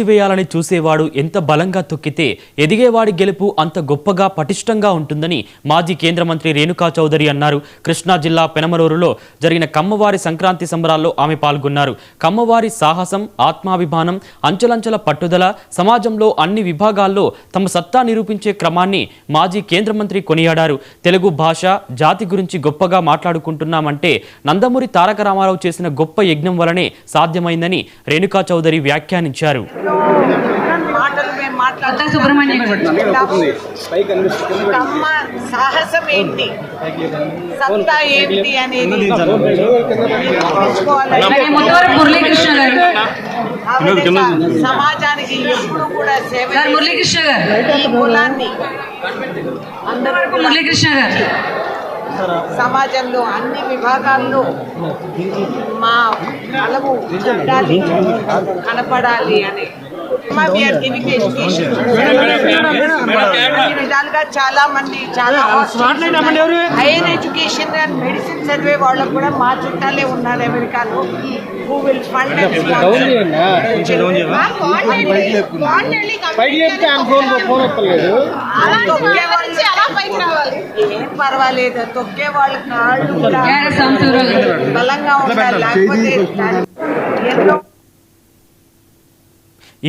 వేయాలని చూసేవాడు ఎంత బలంగా తొక్కితే ఎదిగేవాడి గెలుపు అంత గొప్పగా పటిష్టంగా ఉంటుందని మాజీ కేంద్ర మంత్రి రేణుకా చౌదరి అన్నారు. కృష్ణా జిల్లా పెనమలూరులో జరిగిన కమ్మవారి సంక్రాంతి సంబరాల్లో ఆమె పాల్గొన్నారు. కమ్మవారి సాహసం, ఆత్మాభిమానం, అంచెలంచెల పట్టుదల సమాజంలో అన్ని విభాగాల్లో తమ సత్తా నిరూపించే క్రమాన్ని మాజీ కేంద్ర మంత్రి కొనియాడారు. తెలుగు భాష, జాతి గురించి గొప్పగా మాట్లాడుకుంటున్నామంటే నందమూరి తారక రామారావు చేసిన గొప్ప యజ్ఞం వలనే సాధ్యమైందని రేణుకా చౌదరి వ్యాఖ్యానించారు. సాహసం ఏంటి, సత్తా ఏంటి అనేది సమాజానికి ఎప్పుడు కూడా సేవ కులాన్ని సమాజంలో అన్ని విభాగాల్లో మా బలము ఉండాలి, కనపడాలి అని విధాలుగా చాలా మంది హైయర్ ఎడ్యుకేషన్ అండ్ మెడిసిన్ చదివే వాళ్ళకు కూడా మా చుట్టాలే ఉన్నారు అమెరికాలో. Who will fund and ఏం పర్వాలేదు, తొక్కే వాళ్ళ కాళ్ళు బలంగా ఉండాలి, లేకపోతే